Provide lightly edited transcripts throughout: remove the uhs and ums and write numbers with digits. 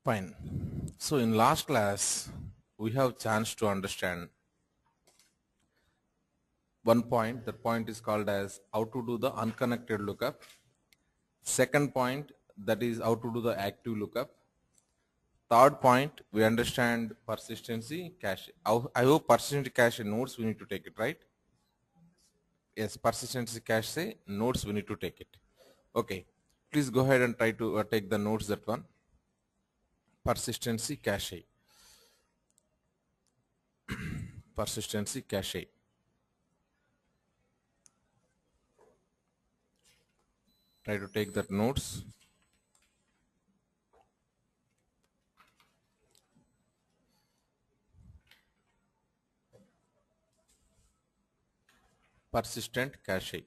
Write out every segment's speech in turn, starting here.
Fine. So in last class, we have chance to understand one point. That point is called as how to do the unconnected lookup. Second point, that is how to do the active lookup. Third point, we understand persistency cache. I hope persistency cache nodes we need to take it, right? Yes, persistency cache nodes we need to take it. Okay, please go ahead and try to take the notes, that one. Persistency cache. Persistency cache. Try to take that notes. Persistent cache.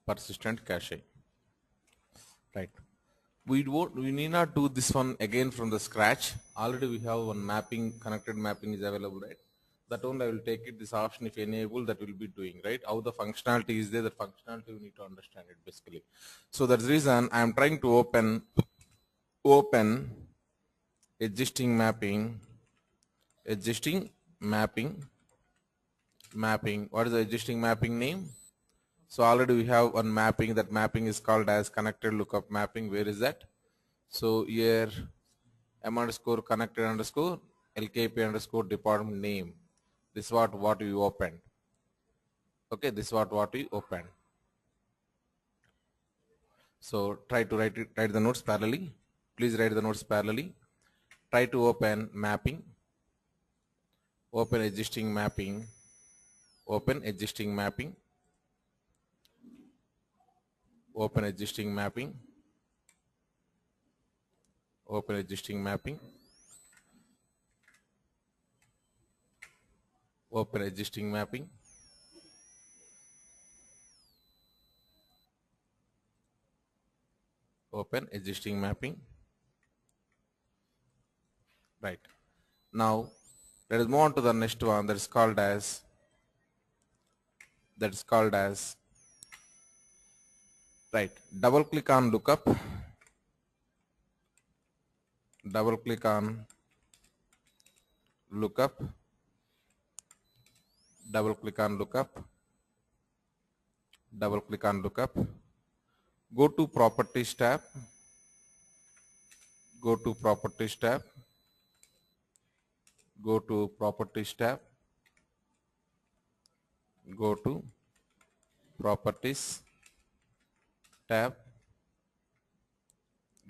Persistent cache. Right. We need not do this one again from the scratch. Already we have one mapping, connected mapping is available, right? That only I will take it, this option if enable, that will be doing, right? How the functionality is there, that functionality we need to understand it basically. So that's the reason I am trying to open existing mapping, mapping. What is the existing mapping name? So already we have one mapping. That mapping is called as connected lookup mapping. Where is that? So here m underscore connected underscore lkp underscore department name. This is what we opened. Okay, this is what we opened. So try to write the notes parallelly. Please write the notes parallelly. Try to open mapping. Open existing mapping. Open existing mapping. Open existing mapping. Open existing mapping. Open existing mapping. Open existing mapping. Right. Now let us move on to the next one, that is called as right. Double click on lookup. Double click on lookup. Double click on lookup. Double click on lookup. Go to properties tab. Go to properties tab. Go to properties tab. Go to properties tab.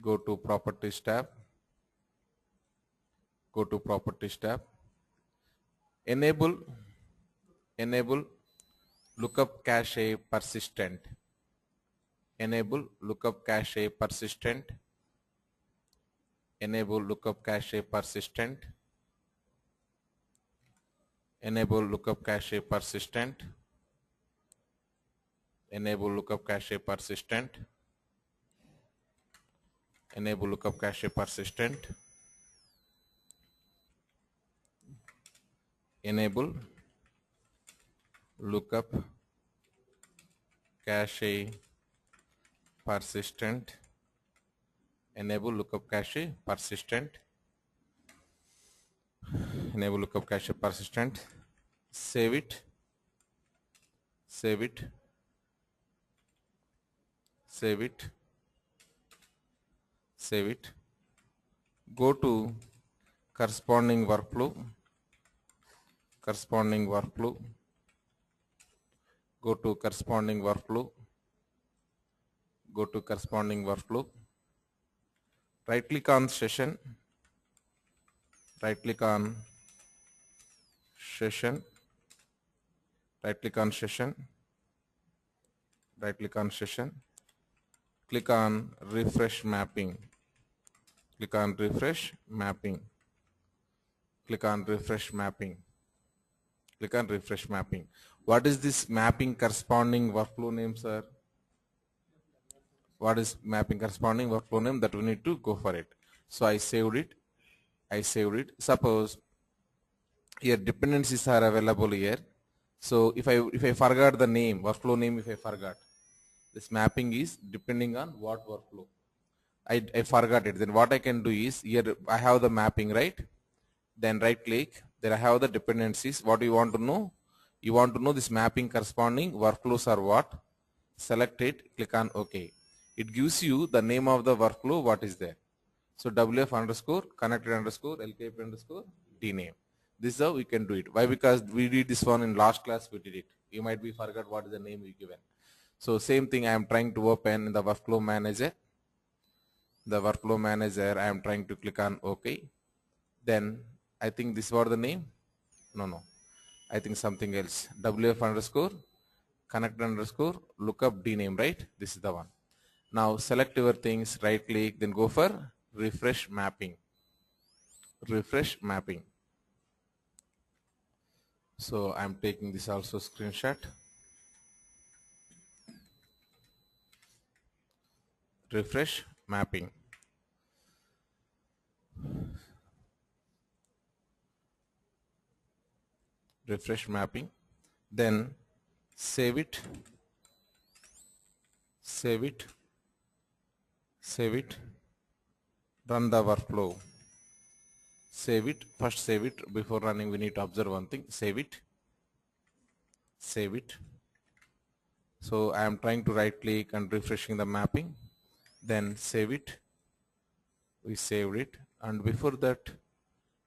Go to properties tab. Go to properties tab. Enable lookup cache persistent. Enable lookup cache persistent. Enable lookup cache persistent. Enable lookup cache persistent. Enable lookup cache persistent. Enable lookup cache persistent. Enable lookup cache persistent. Enable lookup cache persistent. Enable lookup cache persistent. Save it. Save it. Save it. Save it. Go to corresponding workflow. Corresponding workflow. Go to corresponding workflow. Go to corresponding workflow. Right click on session. Right click on session. Right click on session. Right click on session. Click on refresh mapping. Click on refresh mapping. Click on refresh mapping. Click on refresh mapping. What is this mapping corresponding workflow name, sir? What is mapping corresponding workflow name? That we need to go for it. So I saved it. I saved it. Suppose here dependencies are available here. So if I forgot the name, workflow name, if I forgot, this mapping is depending on what workflow. I forgot it. Then what I can do is, here I have the mapping, right? Then right click, then I have the dependencies. What do you want to know? You want to know this mapping corresponding workflows are what? Select it, click on OK. It gives you the name of the workflow, what is there. So WF underscore connected underscore LKP underscore dname. This is how we can do it. Why? Because we did this one in last class, we did it. You might be forgot what is the name we given. So same thing I am trying to open in the workflow manager. The workflow manager, I am trying to click on OK. Then I think this was the name. No. I think something else. WF underscore connect underscore lookup dname, right? This is the one. Now select your things, right click, then go for refresh mapping. Refresh mapping. So I'm taking this also screenshot. Refresh mapping. Refresh mapping. Then save it. Save it. Save it. Run the workflow. Save it. First save it. Before running, we need to observe one thing. Save it. Save it. So I am trying to right click and refreshing the mapping. Then save it. We saved it. And before that,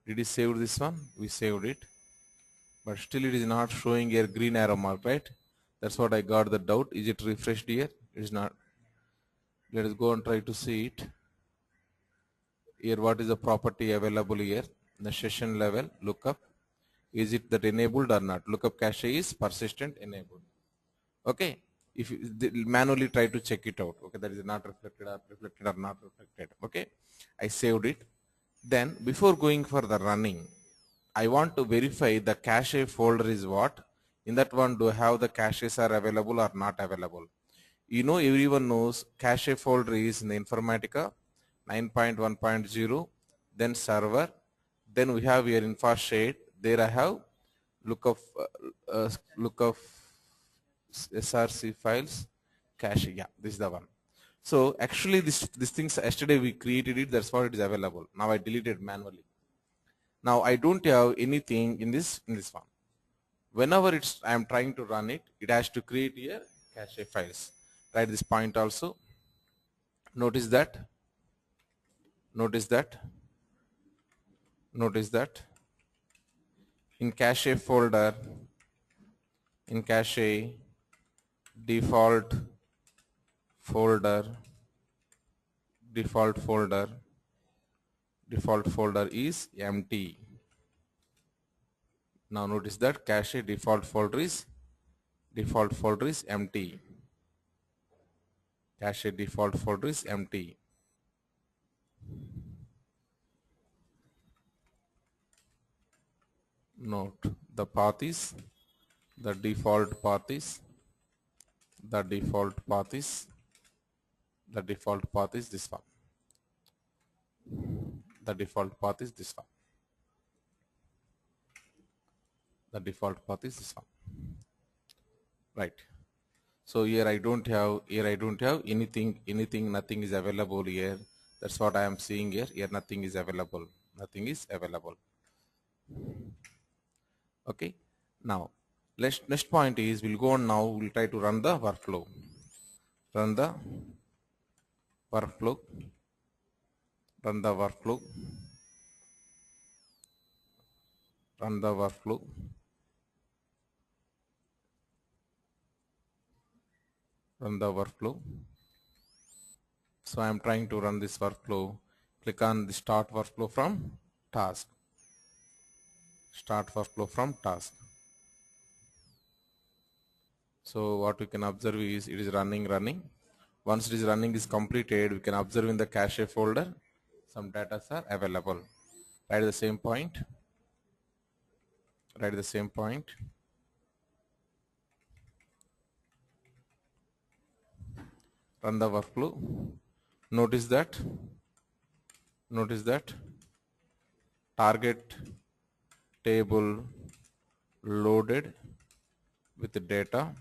did we save this one? We saved it. But still it is not showing a green arrow mark, right? That's what I got the doubt. Is it refreshed here? It is not. Let us go and try to see it. Here, what is the property available here? The session level lookup. Is it that enabled or not? Lookup cache is persistent enabled. Okay. If you manually try to check it out, okay, that is not reflected or not reflected. Okay, I saved it. Then before going for the running, I want to verify the cache folder is what. In that one, do I have the caches are available or not available? You know, everyone knows cache folder is in the Informatica 9.1.0, then server, then we have here info shade. There I have lookup src files cache. Yeah, this is the one. So actually this things yesterday we created it, that's why it is available. Now I deleted manually. Now I don't have anything in this one. Whenever I am trying to run it, it has to create here cache files. Write this point also. Notice that in cache folder, in cache default folder is empty. Now notice that cache default folder is empty. Cache default folder is empty. Note the path is the default path is this one. The default path is this one. Right. So here I don't have anything, nothing is available here. That's what I am seeing here. Here nothing is available. Okay. Now next point is, we'll go on now, we'll try to run the workflow. Run the workflow. Run the workflow. So I am trying to run this workflow. Click on the start workflow from task. So what we can observe is it is running. Once it is running is completed, we can observe in the cache folder some data are available. Write the same point. Run the workflow. Notice that target table loaded with the data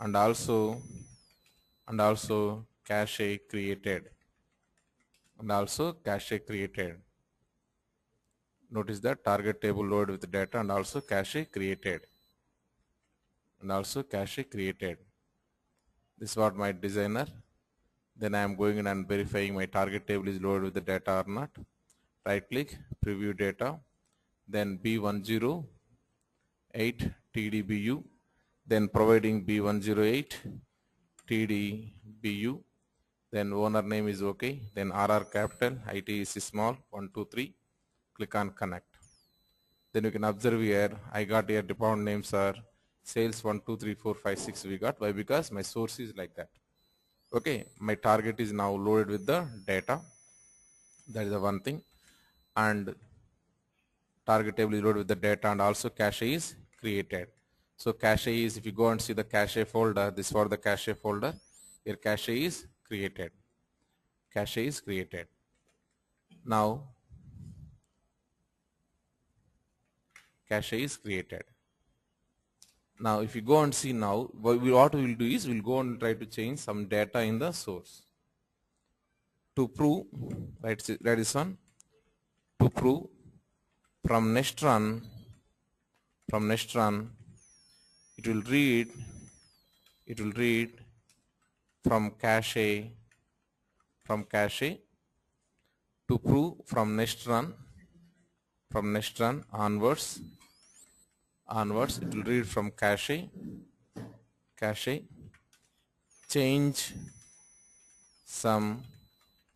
and also cache created and also cache created. Notice that target table loaded with the data and also cache created and also cache created. This is what my designer. Then I am going in and verifying my target table is loaded with the data or not. Right click, preview data, then B108 TDBU, then providing B108 TDBU, then owner name is okay, then RR capital, IT is small, 123, click on connect. Then you can observe here, I got here department names are sales 1, 2, 3, 4, 5, 6 we got. Why? Because my source is like that. Okay, my target is now loaded with the data. That is the one thing. And target table is loaded with the data and also cache is created. So cache is, if you go and see the cache folder, this for the cache folder, here cache is created. Cache is created. Now cache is created. Now if you go and see now, what we will do is we'll go and try to change some data in the source. To prove, right this one, to prove from next run, it will read from cache to prove from next run onwards it will read from cache, change some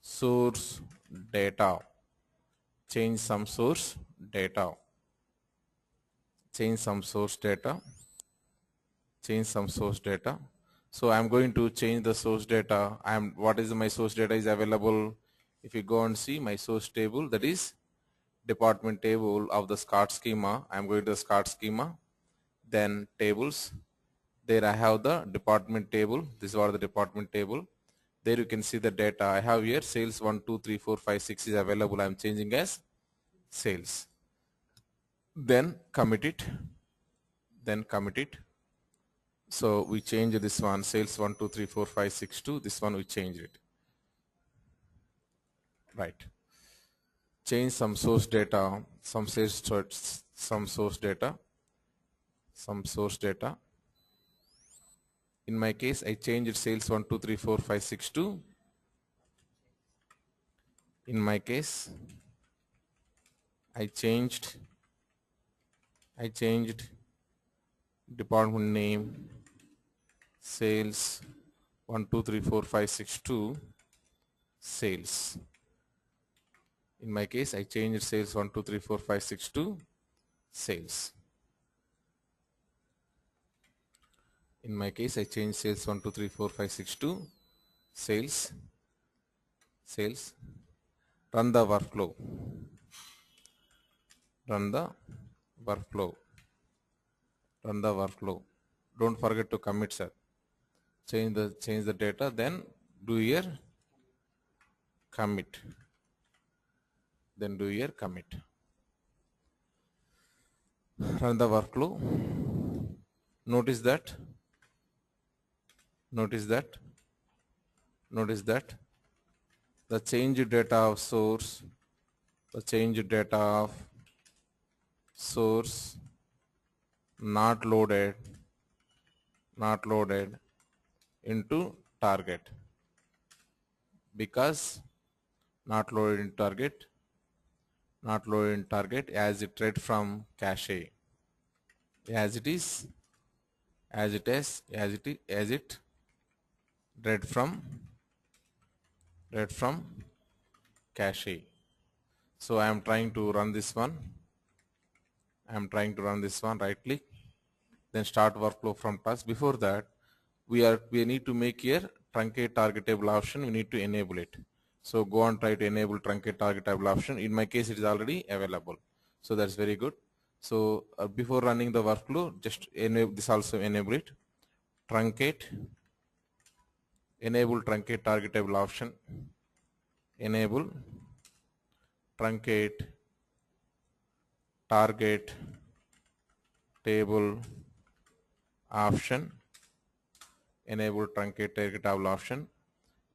source data, change some source data. So I'm going to change the source data. What is my source data is available. If you go and see my source table, that is department table of the SCART schema. I'm going to the SCART schema, then tables. There I have the department table. This is what the department table. There you can see the data. I have here sales 1, 2, 3, 4, 5, 6 is available. I'm changing as sales. Then commit it. So we change this one, sales 1, 2, 3, 4, 5, 6 to this one we change it. Right. Change some source data, some source data. In my case, I changed sales 1, 2, 3, 4, 5, 6 to. In my case, I changed department name sales 1, 2, 3, 4, 5, 6 to sales. In my case, I changed sales 1, 2, 3, 4, 5, 6 to sales. In my case, I changed sales 1, 2, 3, 4, 5, 6 to sales. Run the workflow. Don't forget to commit, sir. Change the data, then do your commit. Run the workflow. Notice that the change data of source, not loaded into target, because not loaded in target as it read from cache, as it read from cache. So I am trying to run this one. Right click, then start workflow from task. Before that, we need to make here truncate target table option. We need to enable it. So go and try to enable truncate target table option. In my case, it is already available. So that's very good. So before running the workflow, just enable this, also enable it. Enable truncate target table option. Enable truncate target table option, enable truncate target table option,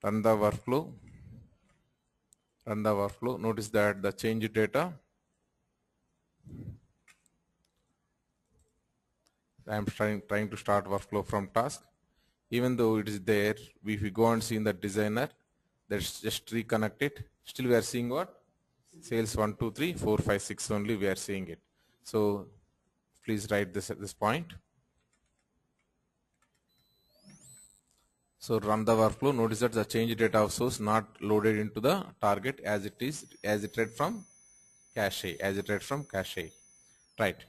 run the workflow, notice that the change data, I am trying to start workflow from task. Even though it is there, if we go and see in the designer, let's just reconnect it. Still we are seeing what? Sales 1, 2, 3, 4, 5, 6 only we are seeing it. So please write this at this point. So run the workflow. Notice that the change data of source not loaded into the target as it is, as it read from cache, Right.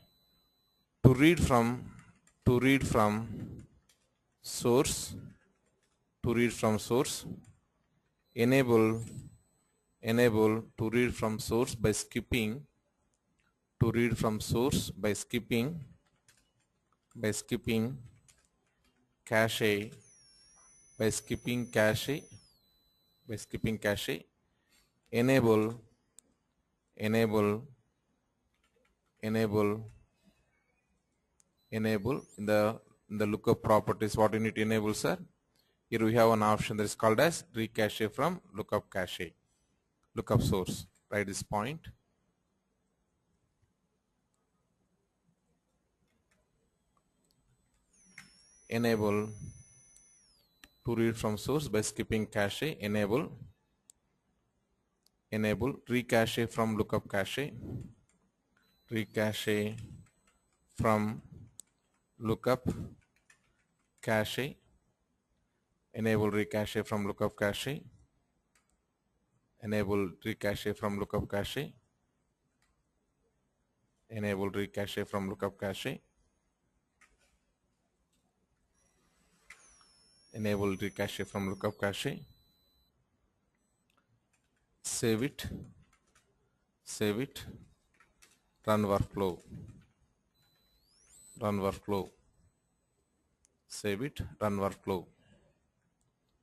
To read from source, enable to read from source by skipping cache, by skipping cache, enable enable enable in the lookup properties. What you need to enable, sir? Here we have an option that is called as recache from lookup source. Write this point. Enable to read from source by skipping cache. Enable recache from lookup cache. Recache from lookup cache. Enable recache from lookup cache. Enable recache from lookup cache. Enable recache from lookup cache. Enable recache from lookup cache. Save it. Run workflow. Save it. Run workflow.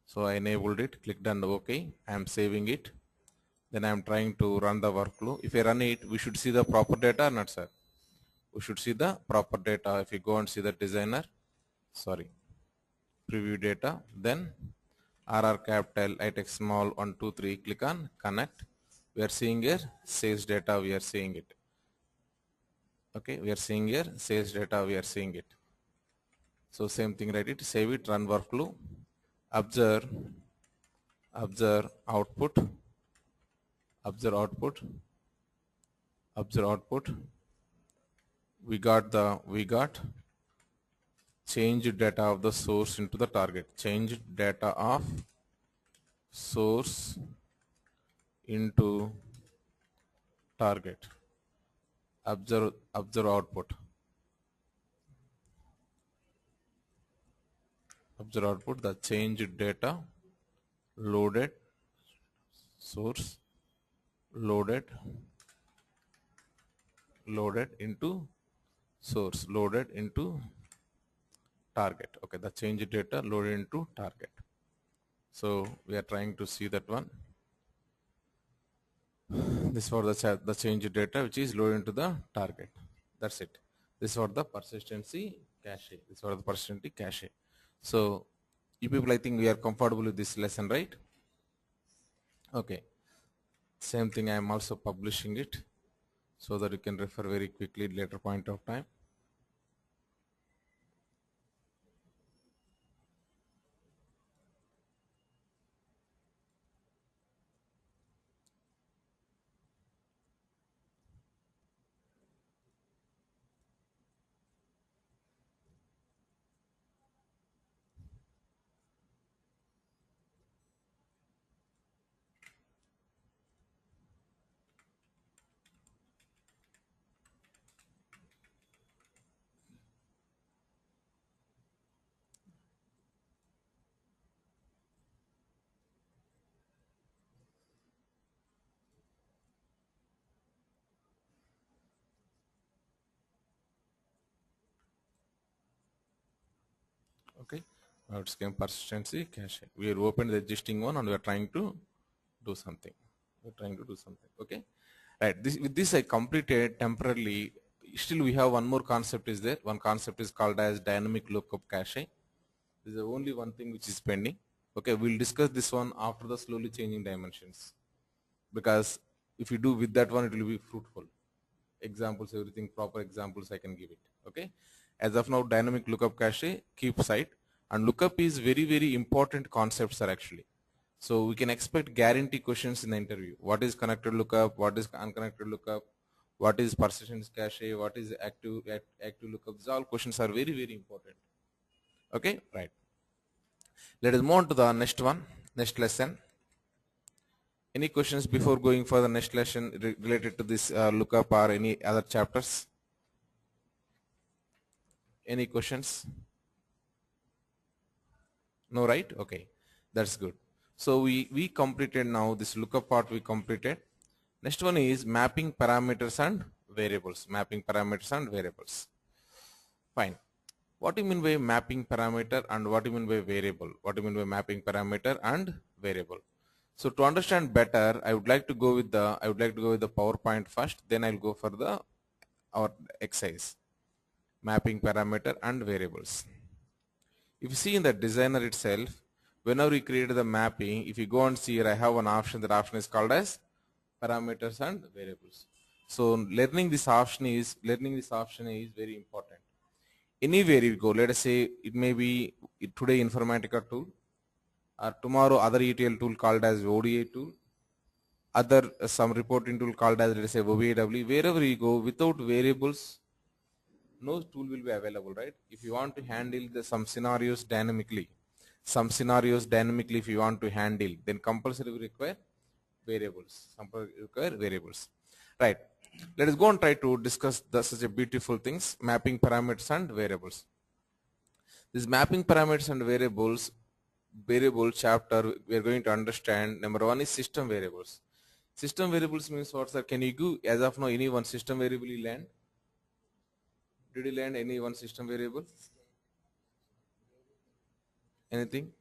So I enabled it. Clicked on OK. I am saving it. Then I am trying to run the workflow. If I run it, we should see the proper data or not, sir? We should see the proper data. If you go and see the designer, preview data, then RR capital, I text small 1, 2, 3, click on connect. We are seeing here sales data, we are seeing it. Okay, we are seeing here sales data, we are seeing it. So same thing, write it, save it, run workflow, observe output, we got change data of the source into the target, change data of source into target. Observe output. The change data loaded source loaded into source, loaded into target. Okay, the change data loaded into target. So we are trying to see that one. This for the change data which is loaded into the target. That's it. This for the persistency cache. So you people, I think we are comfortable with this lesson, right? Okay. Same thing, I am also publishing it so that you can refer very quickly at later point of time. Okay, now it's came persistency cache. We are opened the existing one and we are trying to do something. Okay, right. With this I completed temporarily. still we have one more concept is there. One concept is called as dynamic lookup cache. This is the only one thing which is pending. Okay, we'll discuss this one after the slowly changing dimensions, because if you do with that one, it will be fruitful. Examples, everything, proper examples I can give it. Okay, as of now, dynamic lookup cache, keep sight, and lookup is very important concepts are actually. So we can expect guarantee questions in the interview. What is connected lookup? What is unconnected lookup? What is persistence cache? What is active lookup? These all questions are very important. Okay, right. Let us move on to the next one, next lesson. Any questions before going for the next lesson related to this lookup or any other chapters? Any questions? No, right? Okay, that's good. So we completed now this lookup part. We completed. Next one is mapping parameters and variables. Mapping parameters and variables. Fine. What do you mean by mapping parameter and what do you mean by variable? What do you mean by mapping parameter and variable? So to understand better, I would like to go with the PowerPoint first. Then I'll go for our exercise. Mapping parameter and variables. If you see in the designer itself, whenever we created the mapping, if you go and see here, I have an option. That option is called as parameters and variables. So learning this option is very important. Anywhere you go, let us say it may be today Informatica tool, or tomorrow other ETL tool called as ODA tool, other some reporting tool called as, let us say, OBAW. Wherever you go, without variables, no tool will be available, right? If you want to handle some scenarios dynamically, if you want to handle, then compulsory require variables. Right. Let us go and try to discuss such a beautiful things, mapping parameters and variables. This mapping parameters and variable chapter, we are going to understand. Number one is system variables. System variables means what, sir? Can you give as of now any one system variable you learned? Did you learn any one system variable? Anything?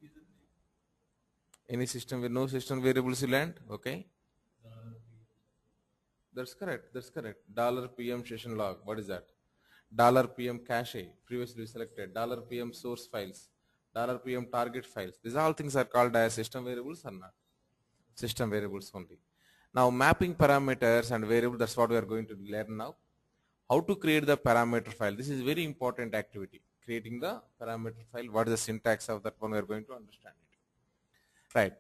Any system with no system variables you learned? Okay. That's correct. $PM session log. What is that? $PM cache, previously selected. $PM source files. $PM target files. These all things are called as system variables or not? System variables only. Now mapping parameters and variables, that's what we are going to learn now. How to create the parameter file. This is very important activity. Creating the parameter file. What is the syntax of that one? We are going to understand it. Right.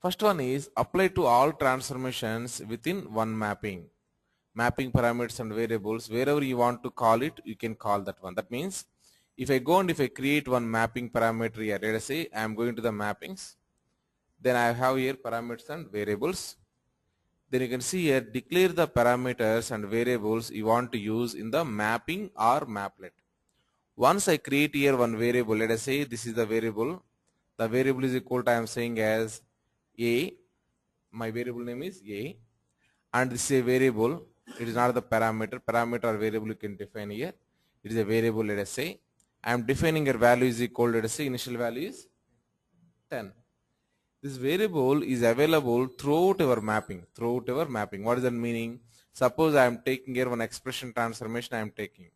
First one is apply to all transformations within one mapping. Mapping parameters and variables, wherever you want to call it, you can call that one. That means if I go and if I create one mapping parameter here, let us say I am going to the mappings, then I have here parameters and variables. Then you can see here, declare the parameters and variables you want to use in the mapping or maplet. Once I create here one variable, let us say this is the variable is equal to, I am saying as A, my variable name is A, and this is a variable, it is not the parameter or variable you can define here. It is a variable, let us say. I am defining a value is equal to, let us say initial value is 10. This variable is available throughout our mapping. What is that meaning? Suppose I am taking here one expression transformation I am taking.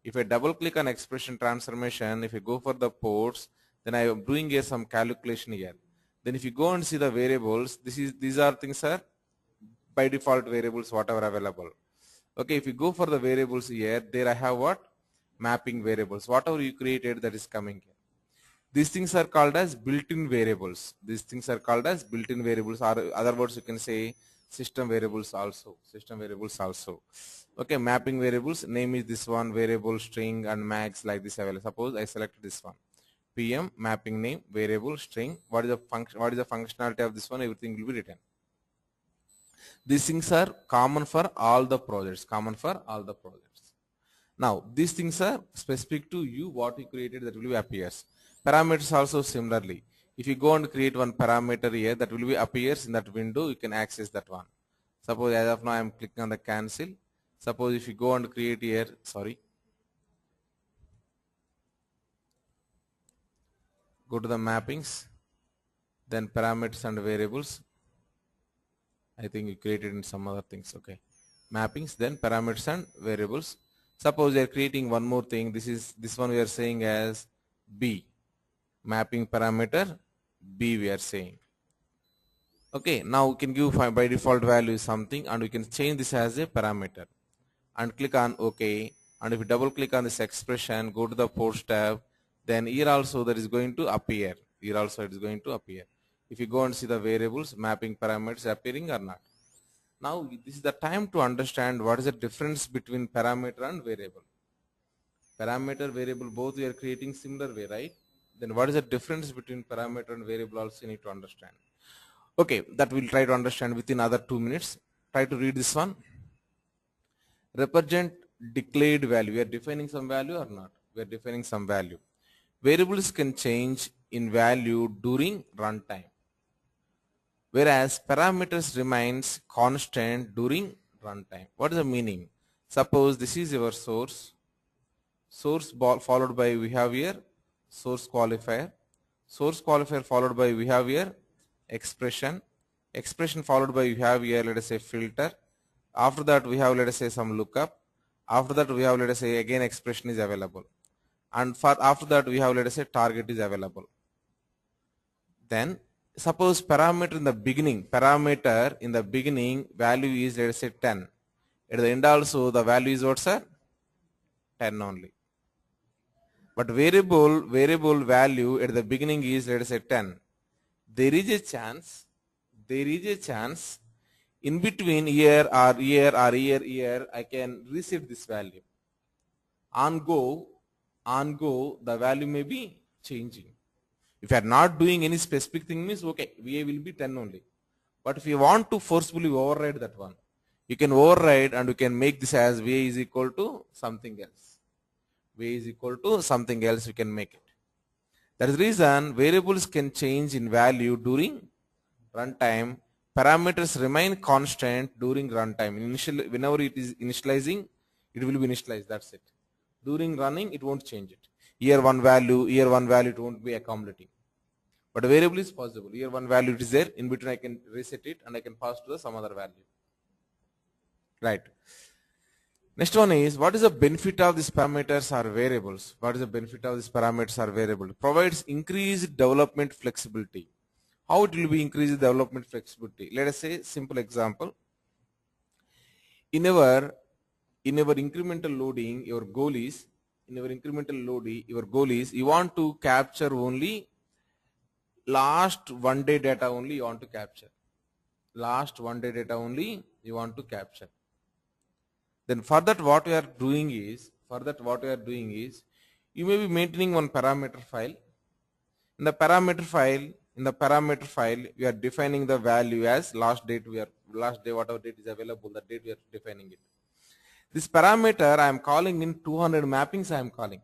If I double click on expression transformation, if I go for the ports, then I am doing here some calculation here. Then if you go and see the variables, these are things are by default variables whatever available. Okay, if you go for the variables here, there I have what? Mapping variables. Whatever you created, that is coming here. These things are called as built-in variables. Or other words you can say system variables also. Okay, mapping variables, name is this one, variable, string and max like this available. Suppose I selected this one. PM, mapping name, variable, string. What is the functionality of this one? Everything will be written. These things are common for all the projects. Now, these things are specific to you, what you created, that will be appears. Parameters also similarly. If you go and create one parameter here, that will be appears in that window, you can access that one. Suppose as of now I am clicking on the cancel. Suppose if you go and create here, go to the mappings, then parameters and variables. I think you created in some other things. Okay, mappings, then parameters and variables. Suppose we are creating one more thing. This one we are saying as B, mapping parameter B we are saying. Okay, now we can give by default value something, and we can change this as a parameter and click on OK. And if you double click on this expression, go to the Force tab, then here also that is going to appear. Here also it is going to appear. If you go and see the variables, mapping parameters appearing or not. Now this is the time to understand what is the difference between parameter and variable. Parameter, variable, both we are creating similar way, right? Then what is the difference between parameter and variable also you need to understand. Okay, that we'll try to understand within other 2 minutes. Try to read this one. Represent declared value. We are defining some value or not? We are defining some value. Variables can change in value during runtime, whereas parameters remains constant during runtime. What is the meaning? Suppose this is your source followed by we have here source qualifier followed by we have here expression followed by we have here, let us say, filter. After that we have, let us say, some lookup. After that we have, let us say, again expression is available, and after that we have, let us say, target is available. Then suppose parameter in the beginning value is, let us say, 10. At the end also the value is what, sir? 10 only. But variable value at the beginning is, let us say, 10. There is a chance in between year or year I can reset this value. On go the value may be changing. If you are not doing any specific thing, means okay, VA will be 10 only. But if you want to forcefully override that one, you can override and you can make this as VA is equal to something else. VA is equal to something else, you can make it. That is the reason variables can change in value during runtime. Parameters remain constant during runtime. Whenever it is initializing, it will be initialized. That's it. During running, it won't change it. Year one value, it won't be accumulating. But a variable is possible. Year one value it is there. In between, I can reset it and I can pass to some other value. Right. Next one is, what is the benefit of these parameters or variables? What is the benefit of these parameters or variables? Provides increased development flexibility. How it will be increased development flexibility? Let us say simple example. In our incremental loading, your goal is you want to capture only last 1 day data only you want to capture. Last 1 day data only you want to capture. Then for that what we are doing is you may be maintaining one parameter file. In the parameter file we are defining the value as last day whatever date is available, that date we are defining it. This parameter I am calling in 200 mappings I am calling.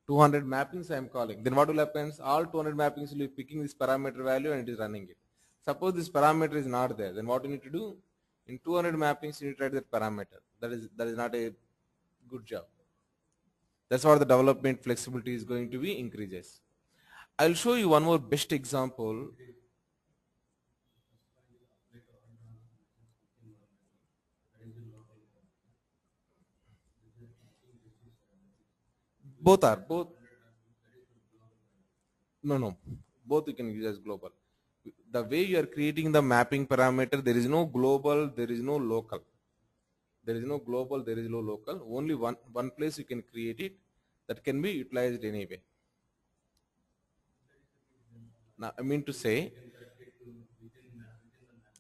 200 mappings I am calling. Then what will happen? All 200 mappings will be picking this parameter value and it is running it. Suppose this parameter is not there, then what you need to do? In 200 mappings you need to write that parameter. That is not a good job. That's what the development flexibility is going to be increases. I'll show you one more best example. Both. No. Both you can use as global. The way you are creating the mapping parameter, there is no global, there is no local. There is no global, there is no local. Only one place you can create it, that can be utilized anyway. Now I mean to say,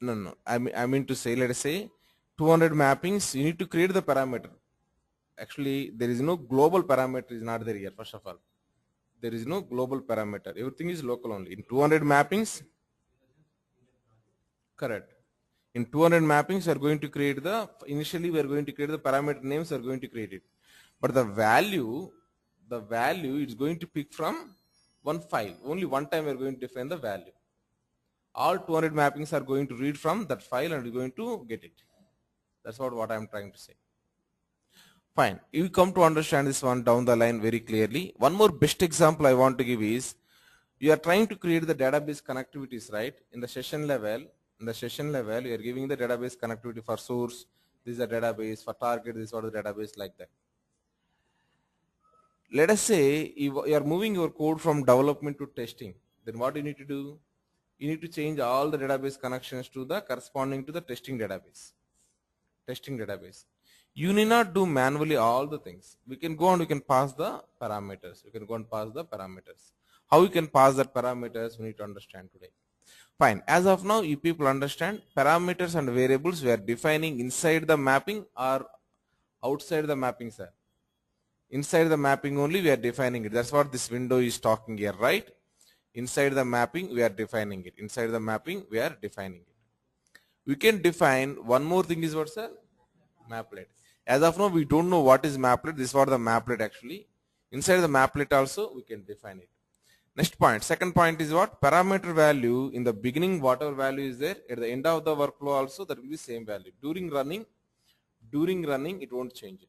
no. I mean to say, let us say 200 mappings, you need to create the parameter. Actually, there is no global parameter is not there here. First of all, there is no global parameter. Everything is local only. In 200 mappings, correct. In 200 mappings, we are going to create initially we are going to create the parameter names, we are going to create it. But the value is going to pick from one file. Only one time we are going to define the value. All 200 mappings are going to read from that file and we are going to get it. That's what I am trying to say. Fine. You come to understand this one down the line very clearly. One more best example I want to give is, you are trying to create the database connectivities, right? In the session level, you are giving the database connectivity for source, This is a database. For target, this is what the database like that. Let us say you are moving your code from development to testing. Then what you need to do? You need to change all the database connections to the corresponding to the testing database. Testing database. You need not do manually all the things. We can go and we can pass the parameters. We can go and pass the parameters. How you can pass that parameters, we need to understand today. Fine. As of now, you people understand parameters and variables we are defining inside the mapping or outside the mapping, sir. Inside the mapping only we are defining it. That's what this window is talking here, right? Inside the mapping we are defining it. Inside the mapping we are defining it. We can define one more thing is what, sir? Maplet. As of now we don't know what is maplet. This is what the maplet actually. Inside the maplet also we can define it. Next point. Second point is what? Parameter value in the beginning whatever value is there. At the end of the workflow also that will be same value. During running it won't change it.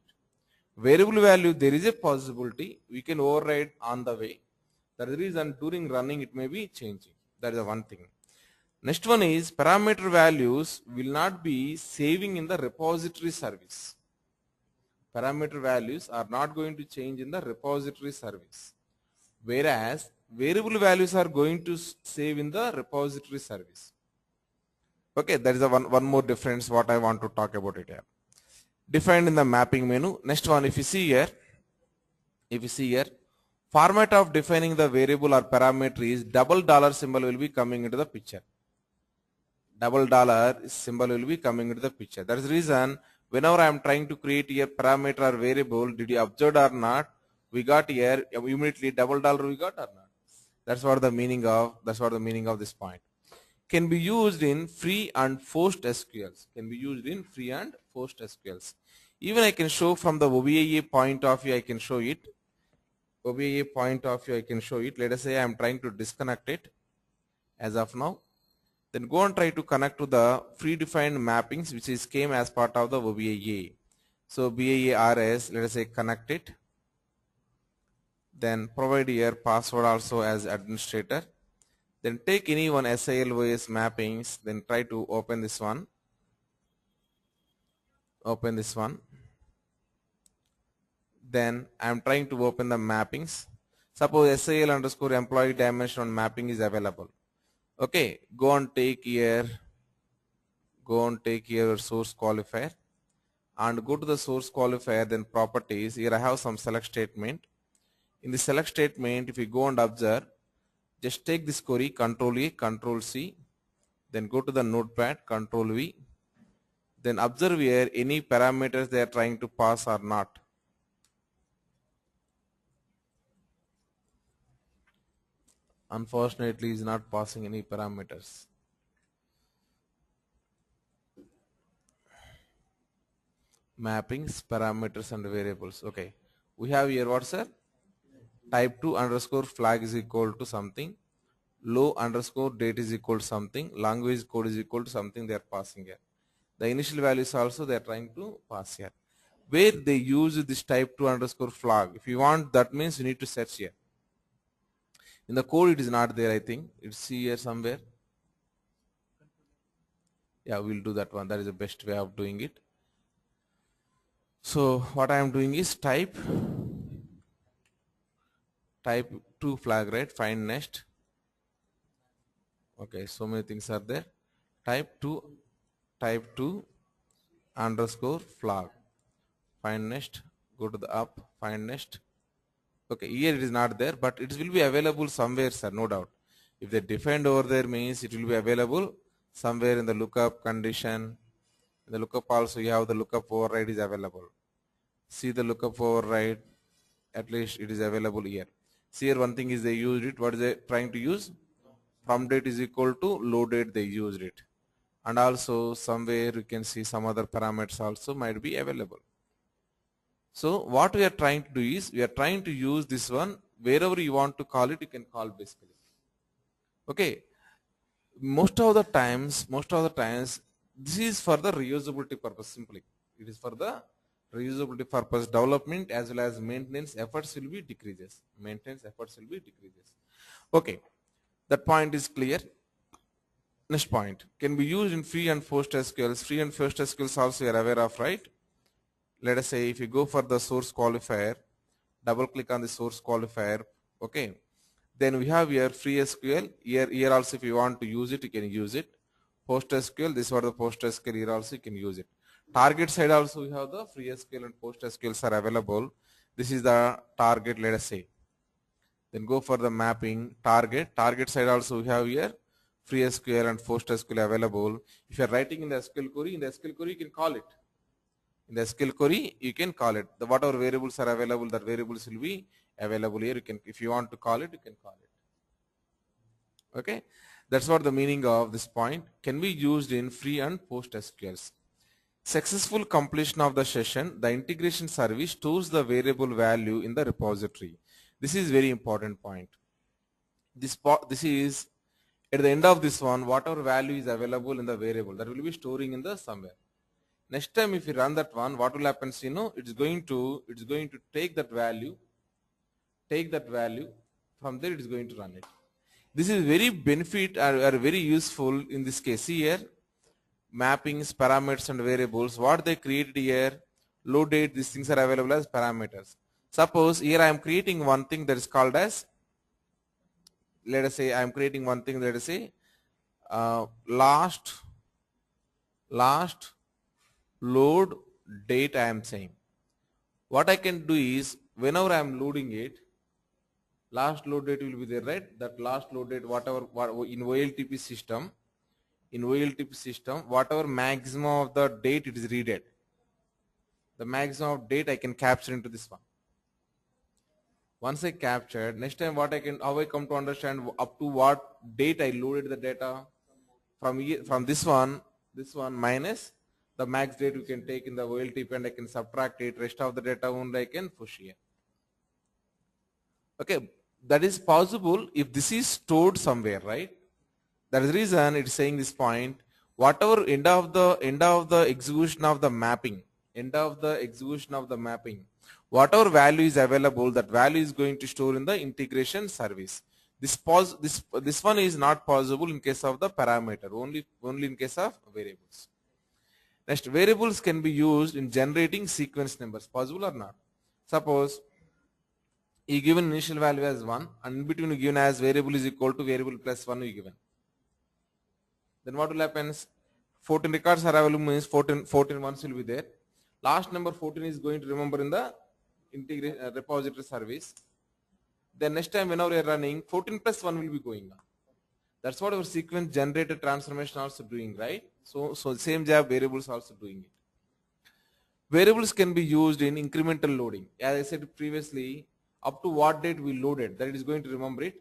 Variable value, there is a possibility we can override on the way. That is the reason during running it may be changing. That is the one thing. Next one is parameter values will not be saving in the repository service. Parameter values are not going to change in the repository service. Whereas variable values are going to save in the repository service. Okay, that is the one more difference what I want to talk about it here. Defined in the mapping menu. Next one, if you see here, format of defining the variable or parameter is $$ symbol will be coming into the picture. $$ symbol will be coming into the picture. That is the reason whenever I am trying to create a parameter or variable, did you observe or not? We got here immediately $$ we got or not? That's what the meaning of this point. Can be used in free and forced SQLs. Even I can show from the OBAA point of view, I can show it. Let us say I am trying to disconnect it as of now. Then go and try to connect to the predefined mappings which is came as part of the OBAA. So BAA-RS, let us say connect it. Then provide here password also as administrator. Then take any one SILOS mappings, then try to open this one. Then I am trying to open the mappings. Suppose SIL underscore employee dimension on mapping is available. Okay, go and take here source qualifier and go to the source qualifier, then properties. Here I have some select statement. In the select statement, if you go and observe, just take this query, Control A, Control C, then go to the notepad, Control V, then observe here any parameters they are trying to pass or not. Unfortunately, is not passing any parameters. Mappings, parameters and variables. Okay, we have here what, sir? Type 2 underscore flag is equal to something, low underscore date is equal to something, language code is equal to something they are passing here. The initial values also they are trying to pass here. Where they use this type 2 underscore flag, if you want, that means you need to search here. In the code it is not there, I think. It's here somewhere. Yeah, we'll do that one. That is the best way of doing it. So what I am doing is type 2 flag, right? Find next. Okay, so many things are there. Type 2 underscore flag. Find next. Go to the up. Find next. Okay, here it is not there, but it will be available somewhere, sir, no doubt. If they defined over there means it will be available somewhere in the lookup condition. In the lookup also you have the lookup override is available. See the lookup override, at least it is available here. See here one thing is they used it. What is they trying to use? From date is equal to load date they used it. And also somewhere you can see some other parameters also might be available. So what we are trying to do is we are trying to use this one wherever you want to call it, you can call basically. Okay. Most of the times this is for the reusability purpose simply. It is for the reusability purpose. Development as well as maintenance efforts will be decreases. Okay. That point is clear. Next point, can be used in free and forced SQLs. Free and forced SQLs also you are aware of, right? Let us say if you go for the source qualifier, double click on the source qualifier, okay, then we have here free SQL. Here also if you want to use it, you can use it. Post SQL, this is what the post SQL, here also you can use it. Target side also we have the free SQL and post SQLs are available. This is the target, let us say. Then go for the mapping target. Target side also we have here free SQL and post SQL available. If you are writing in the SQL query, you can call it. In the SQL query, you can call it. The whatever variables are available, that variables will be available here. You can, if you want to call it, you can call it. Okay, that's what the meaning of this point. Can be used in free and post SQLs. Successful completion of the session, the integration service stores the variable value in the repository. This is very important point. This is at the end of this one, whatever value is available in the variable, that will be storing in the somewhere. Next time if you run that one, what will happen? You know, it's going to take that value from there. It is going to run it. This is very benefit are very useful in this case. See here, mappings, parameters and variables. What they created here, load date. These things are available as parameters. Suppose here I am creating one thing that is called as, let us say I am creating one thing. Let us say last load date I am saying. What I can do is, whenever I am loading it, last load date will be there, right? That last load date, whatever in OLTP system, whatever maximum of the date it is readed, the maximum of date I can capture into this one. Once I captured, next time what I can, how I come to understand up to what date I loaded the data from this one minus the max date you can take in the OLTP, and I can subtract it. Rest of the data only I can push here. Okay, that is possible if this is stored somewhere, right? That is the reason it is saying this point. Whatever end of the execution of the mapping, whatever value is available, that value is going to store in the integration service. This one is not possible in case of the parameter, only in case of variables. Next, variables can be used in generating sequence numbers. Possible or not? Suppose you given initial value as 1, and in between you given as variable is equal to variable plus 1 you given. Then what will happen? 14 records are available, means 14 ones will be there. Last number 14 is going to remember in the integration repository service. Then next time whenever you are running, 14 plus 1 will be going on. That's what our sequence generated transformation also doing, right? So same job variables also doing it. Variables can be used in incremental loading. As I said previously, up to what date we loaded, that it is going to remember it.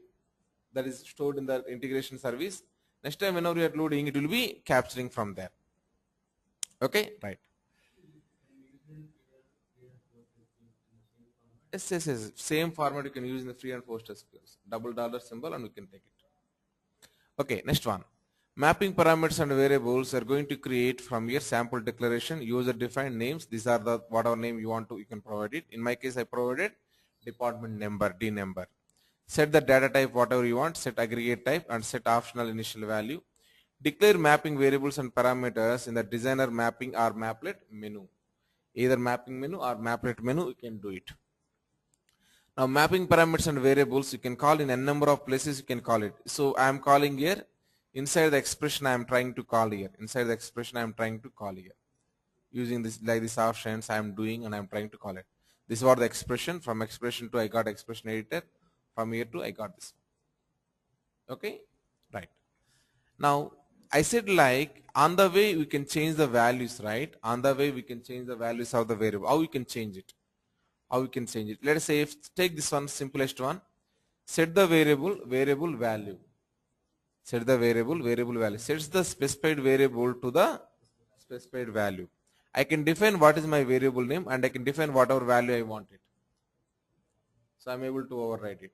That is stored in the integration service. Next time whenever you are loading, it will be capturing from there. Okay, right. Yes. Same format you can use in the free and post SQLs. $$ symbol and we can take it. Okay, next one. Mapping parameters and variables are going to create from your sample declaration, user defined names. These are the whatever name you want to, you can provide it. In my case, I provided department number, D number. Set the data type whatever you want, set aggregate type and set optional initial value. Declare mapping variables and parameters in the designer mapping or maplet menu. Either mapping menu or maplet menu, you can do it. Now mapping parameters and variables you can call in n number of places, you can call it. So I am calling here inside the expression I am trying to call here. Using this like these options I am doing and I am trying to call it. This is what the expression, from expression to I got expression editor, from here to I got this one. Okay, right. Now I said like on the way we can change the values, right? On the way we can change the values of the variable. How we can change it? Let us say if take this one, simplest one. Set the variable value. Sets the specified variable to the specified value. I can define what is my variable name and I can define whatever value I want it. So I am able to override it.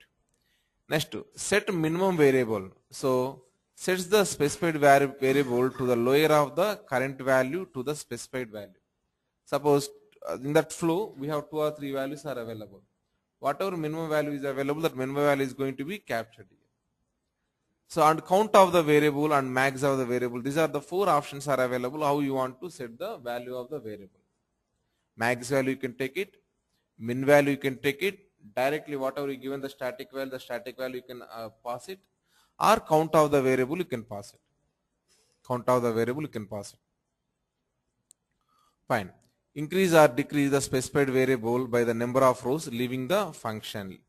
Next, set minimum variable. So sets the specified variable to the lower of the current value to the specified value. Suppose in that flow we have 2 or 3 values are available. Whatever minimum value is available, that minimum value is going to be captured here. So and count of the variable and max of the variable. These are the four options are available. How you want to set the value of the variable. Max value you can take it. Min value you can take it. Directly whatever you given the static value you can pass it. Or count of the variable you can pass it. Count of the variable you can pass it. Fine. Increase or decrease the specified variable by the number of rows leaving the function.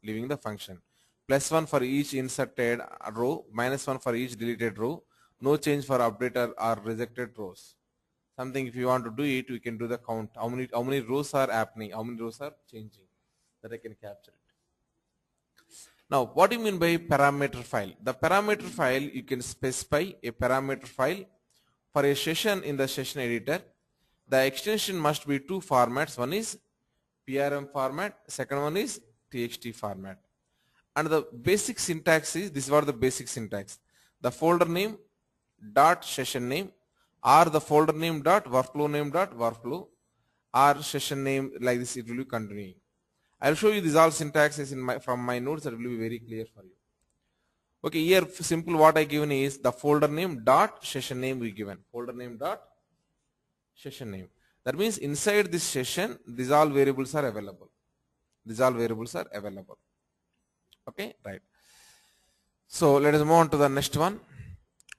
Plus 1 for each inserted row, minus 1 for each deleted row. No change for updated or rejected rows. Something if you want to do it, we can do the count. How many rows are happening? How many rows are changing? That I can capture it. Now, what do you mean by parameter file? The parameter file, you can specify a parameter file for a session in the session editor. The extension must be two formats. One is PRM format, second one is TXT format. And the basic syntax is, this is what the basic syntax. The folder name dot session name, or the folder name dot workflow name dot workflow, or session name, like this it will be continuing. I will show you these all syntaxes from my notes that will be very clear for you. Okay, here simple what I given is the folder name dot session name we given. Folder name dot session name. That means inside this session, these all variables are available. Okay, right. So let us move on to the next one.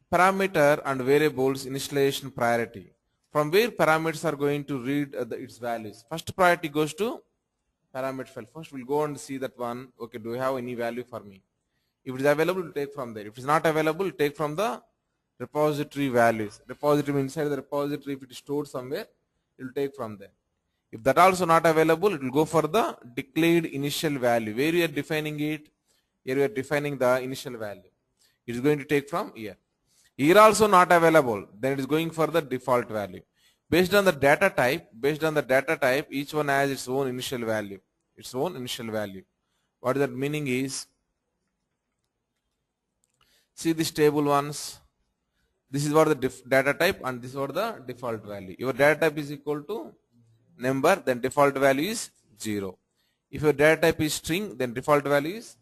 Parameter and variables initialization priority. From where parameters are going to read its values. First priority goes to parameter file. First we'll go and see that one. Okay, do you have any value for me? If it is available, we'll take from there. If it is not available, we'll take from the repository values. Repository means inside the repository, if it is stored somewhere, it will take from there. If that also not available, it will go for the declared initial value. Where we are defining it? Here we are defining the initial value. It is going to take from here. Here also not available, then it is going for the default value. Based on the data type, each one has its own initial value. What that meaning is, see this table ones. This is what the data type and this is what the default value. Your data type is equal to number, then default value is 0. If your data type is string, then default value is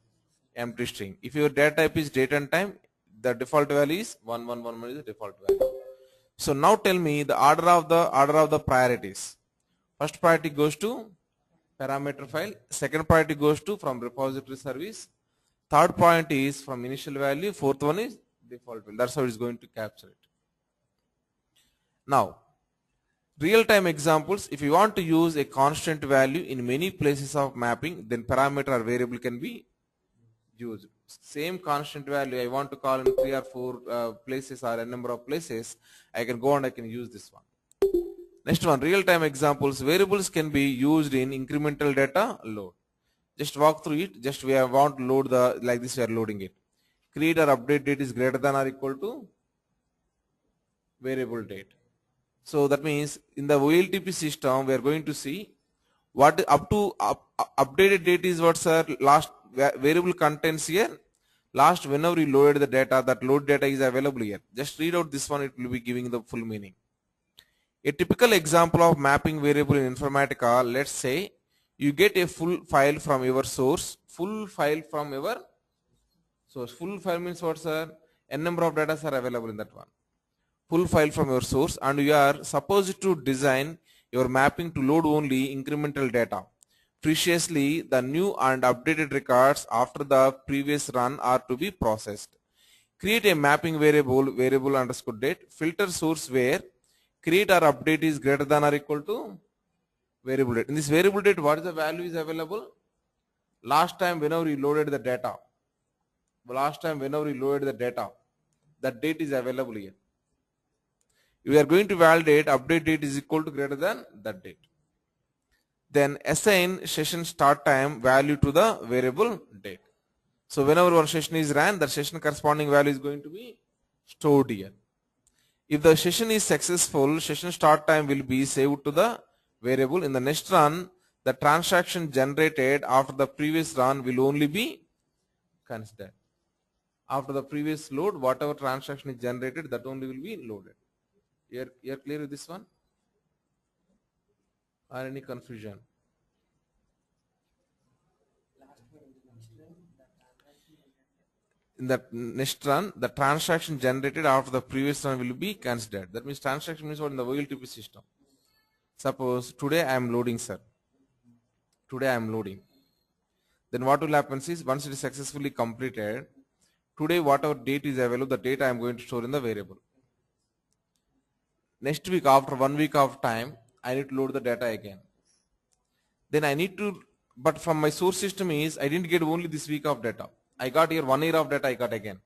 empty string. If your data type is date and time, the default value is 1111 is the default value. So now tell me the order of the priorities. First priority goes to parameter file. Second priority goes to from repository service. Third point is from initial value. Fourth one is default value. That's how it's going to capture it. Now, real-time examples. If you want to use a constant value in many places of mapping, then parameter or variable can be used. Same constant value I want to call in 3 or 4 places or a number of places, I can go and I can use this one. Next one, real-time examples. Variables can be used in incremental data load. Just walk through it. Just we want to load the, like this we are loading it. Create or update date is greater than or equal to variable date. So that means in the OLTP system we are going to see what updated date is what sir, last variable contains here. Last whenever you loaded the data, that load data is available here. Just read out this one, it will be giving the full meaning. A typical example of mapping variable in Informatica, let's say you get a full file from your source. Full file means what sir? N number of data are available in that one. Full file from your source, and you are supposed to design your mapping to load only incremental data. Preciously, the new and updated records after the previous run are to be processed. Create a mapping variable underscore date. Filter source where create or update is greater than or equal to variable date. In this variable date, what is the value is available? Last time whenever you loaded the data, that date is available here. We are going to validate update date is equal to greater than that date. Then assign session start time value to the variable date. So whenever one session is ran, the session corresponding value is going to be stored here. If the session is successful, session start time will be saved to the variable. In the next run, the transaction generated after the previous run will only be considered. After the previous load, whatever transaction is generated, that only will be loaded. You're clear with this one? Or any confusion? in the next run, the transaction generated after the previous run will be considered. That means transaction means what in the OLTP system. Suppose today I am loading, sir. Today I am loading. Then what will happen is once it is successfully completed, today whatever date is available, the date I am going to store in the variable. Next week, after 1 week of time, I need to load the data again. Then I need to, but from my source system is, I didn't get only this week of data. I got here 1 year of data I got again.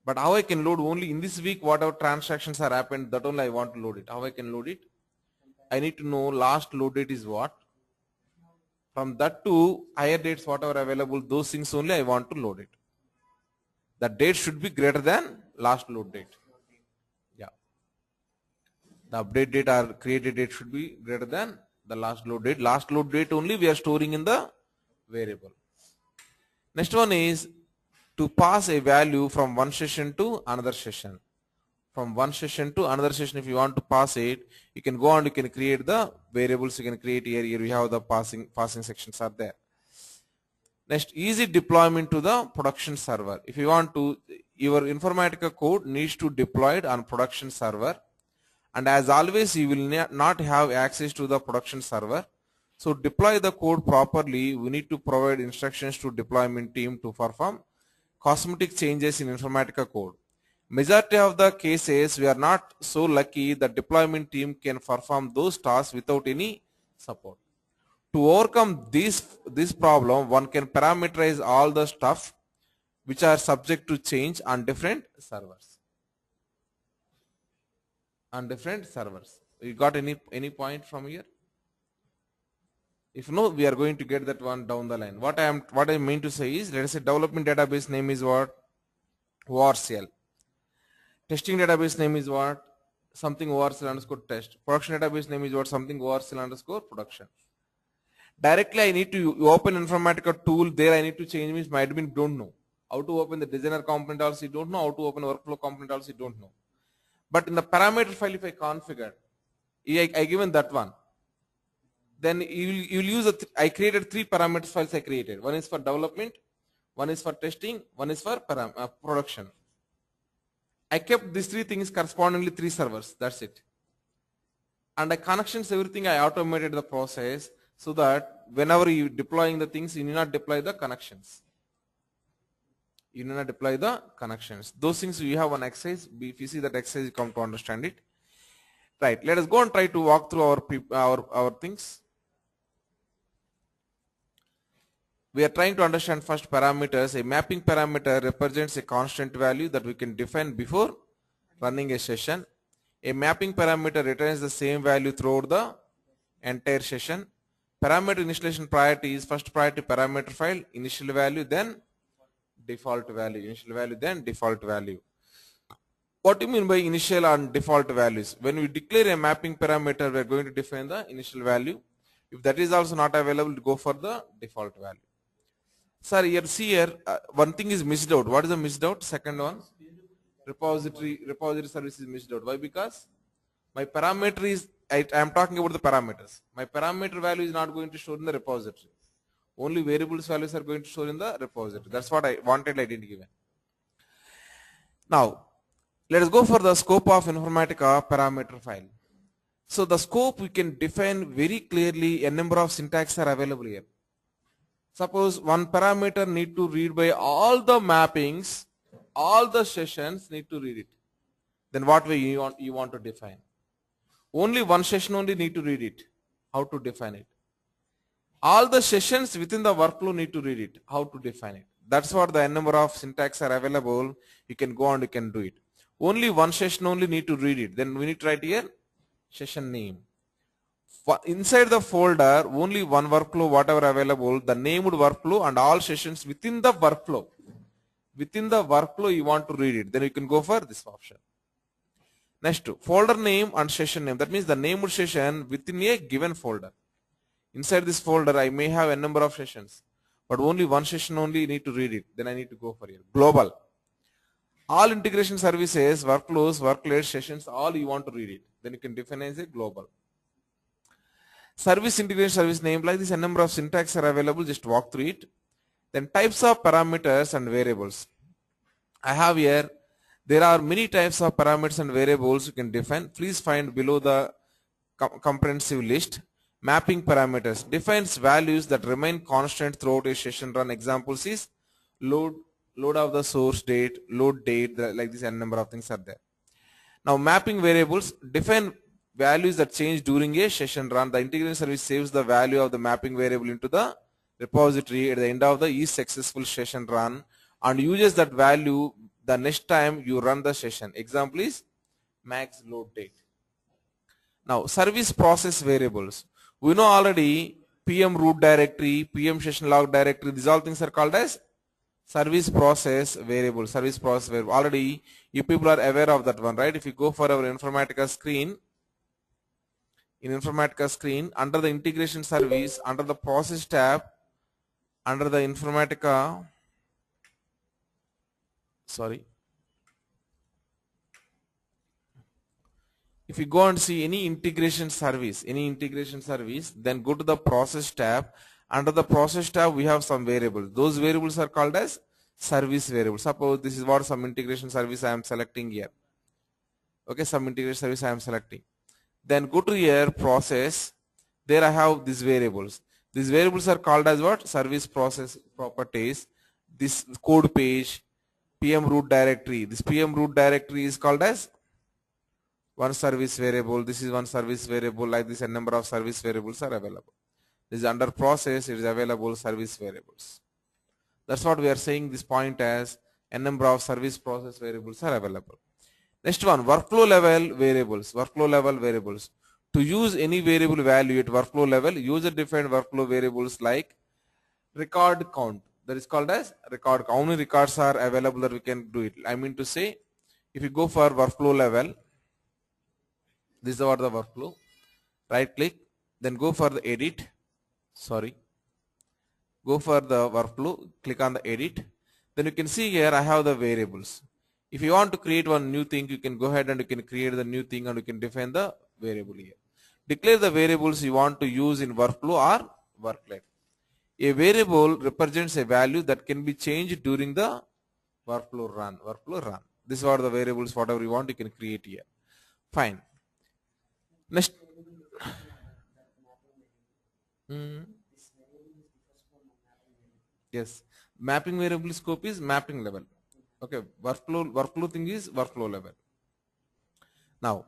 But how I can load only in this week whatever transactions are happened, that only I want to load it. How I can load it? I need to know last load date is what. From that to higher dates whatever available, those things only I want to load it. The date should be greater than last load date. Yeah. The update date or created date should be greater than the last load date. Last load date only we are storing in the variable. Next one is to pass a value from one session to another session. From one session to another session, if you want to pass it, you can go and you can create the variables. You can create here. Here we have the passing sections are there. Next, easy deployment to the production server. If you want to, your Informatica code needs to deploy it on production server. And as always, you will not have access to the production server. So deploy the code properly. We need to provide instructions to deployment team to perform cosmetic changes in Informatica code. Majority of the cases, we are not so lucky that deployment team can perform those tasks without any support. To overcome this problem, one can parameterize all the stuff which are subject to change on different servers. You got any point from here? If no, we are going to get that one down the line. What I mean to say is, let us say development database name is what? WARCL. Testing database name is what? Something WARCL underscore test. Production database name is what? Something WARCL underscore production. Directly I need to open Informatica tool. There I need to change means my admin don't know. How to open the designer component also you don't know. How to open workflow component also you don't know. But in the parameter file if I configure, I given that one. Then you'll use I created 3 parameters files I created. One is for development, one is for testing, one is for production. I kept these 3 things correspondingly 3 servers. That's it. And I connections everything I automated the process so that whenever you deploying the things, you need not deploy the connections. Those things you have one exercise. If you see that exercise, you come to understand it. Right. Let us go and try to walk through our things. We are trying to understand first parameters. A mapping parameter represents a constant value that we can define before running a session. A mapping parameter returns the same value throughout the entire session. Parameter initialization priority is first priority parameter file, initial value, then default value. Initial value, then default value. What do you mean by initial and default values? When we declare a mapping parameter, we are going to define the initial value. If that is also not available, go for the default value. Sir, here, one thing is missed out. What is the missed out? Second one, repository service is missed out. Why? Because my parameter is, I am talking about the parameters. My parameter value is not going to show in the repository. Only variables values are going to show in the repository. That's what I wanted, I didn't give it. Now, let us go for the scope of Informatica parameter file. So the scope we can define very clearly. A number of syntax are available here. Suppose one parameter need to read by all the mappings, all the sessions need to read it. Then what way you want to define? Only one session only need to read it. How to define it? All the sessions within the workflow need to read it. How to define it? That's what the number of syntax are available. You can go and you can do it. Only one session only need to read it. Then we need to write here session name. Inside the folder, only one workflow, whatever available, the named workflow and all sessions within the workflow. Within the workflow, you want to read it. Then you can go for this option. Next, folder name and session name. That means the named session within a given folder. Inside this folder, I may have a number of sessions, but only one session only need to read it. Then I need to go for it. Global. All integration services, workflows, workloads, sessions, all you want to read it. Then you can define as a global. Service integration service name, like this, a number of syntax are available. Just walk through it. Then types of parameters and variables. I have here, there are many types of parameters and variables you can define. Please find below the comprehensive list. Mapping parameters defines values that remain constant throughout a session run. Examples is load, load of the source date, load date, like this, and number of things are there. Now mapping variables define values that change during a session run. The integration service saves the value of the mapping variable into the repository at the end of the each successful session run and uses that value the next time you run the session. Example is max load date. Now service process variables. We know already PM root directory, PM session log directory, these all things are called as service process variable. Service process variable. Already you people are aware of that one, right? If you go for our Informatica screen, in Informatica screen, under the integration service, under the process tab, under the Informatica, sorry. If you go and see any integration service, then go to the process tab. Under the process tab, we have some variables. Those variables are called as service variables. Suppose this is what some integration service I am selecting here. Okay, some integration service I am selecting. Then go to here, process. There I have these variables. These variables are called as what? Service process properties. This code page, PM root directory. This PM root directory is called as one service variable. This is one service variable. Like this, a number of service variables are available. This is under process. It is available service variables. That's what we are saying this point as a number of service process variables are available. Next one, workflow level variables. Workflow level variables. To use any variable value at workflow level, user defined workflow variables like record count. That is called as record count. How many records are available that we can do it? I mean to say, if you go for workflow level, this is what the workflow. Right click, then go for the edit. Go for the workflow, click on the edit. Then you can see here I have the variables. If you want to create one new thing, you can go ahead and you can create the new thing and you can define the variable here. Declare the variables you want to use in workflow or worklet. A variable represents a value that can be changed during the workflow run. This is what the variables, whatever you want, you can create here. Fine. Next. Yes. Mapping variable scope is mapping level. Okay. Workflow thing is workflow level. Now,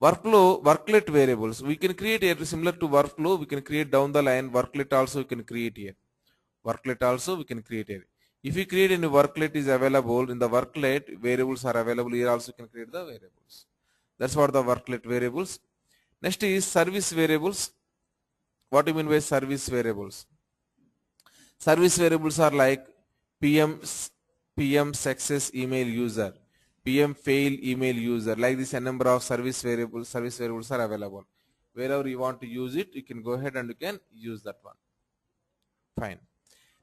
worklet variables. We can create here similar to workflow. We can create down the line. Worklet also we can create here. If you create any worklet is available in the worklet, variables are available here. Also, you can create the variables. That's what the worklet variables. Next is service variables. What do you mean by service variables? Service variables are like PM success email user, PM fail email user. Like this, a number of service variables are available. Wherever you want to use it, you can go ahead and you can use that one. Fine.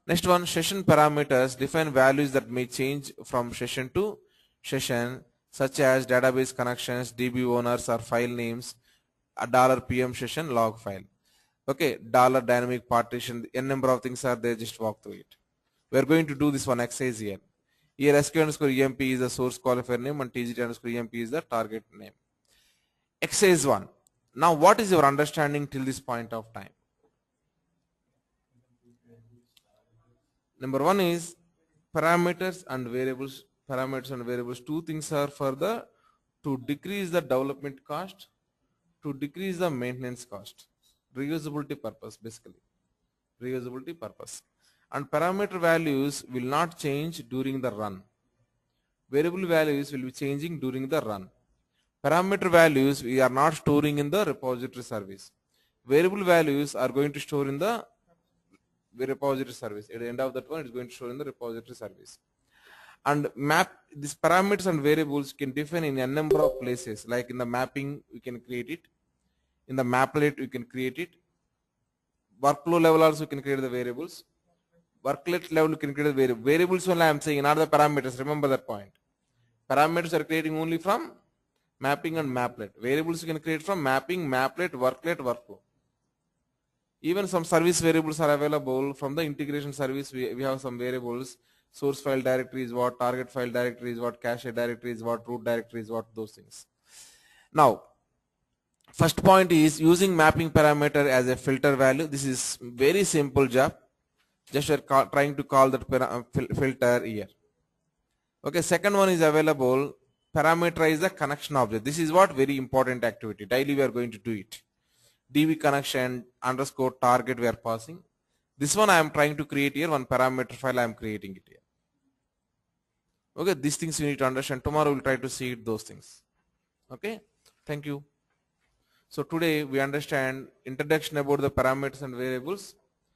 Next one, session parameters define values that may change from session to session, such as database connections, DB owners or file names, a $PM session log file. Okay, $dynamic partition, a number of things are there, just walk through it. We are going to do this one exercise here. Here SQ_EMP is the source qualifier name and TGT_EMP is the target name. Exercise 1. Now what is your understanding till this point of time? Number 1 is parameters and variables. Two things are to decrease the development cost, to decrease the maintenance cost. Reusability purpose, basically. Reusability purpose. And parameter values will not change during the run. Variable values will be changing during the run. Parameter values we are not storing in the repository service. Variable values are going to store in the repository service. At the end of that one, it is going to store in the repository service. And these parameters and variables can define in a number of places. Like in the mapping, we can create it. In the maplet, you can create it. Workflow level also you can create the variables. Worklet level you can create the variables. Variables only I am saying, not the parameters. Remember that point. Parameters are creating only from mapping and maplet. Variables you can create from mapping, maplet, worklet, workflow. Even some service variables are available from the integration service. We have some variables. Source file directory is what, target file directory is what, cache directory is what, root directory is what, those things. Now, first point is using mapping parameter as a filter value. This is very simple job. Just we're trying to call that filter here. Okay, second one is available. Parameterize the connection object. This is what very important activity. Daily we are going to do it. DB connection underscore target we are passing. This one I am trying to create here. One parameter file I am creating it here. Okay, these things you need to understand. Tomorrow we'll try to see those things. Okay, thank you. So today we understand introduction about the parameters and variables.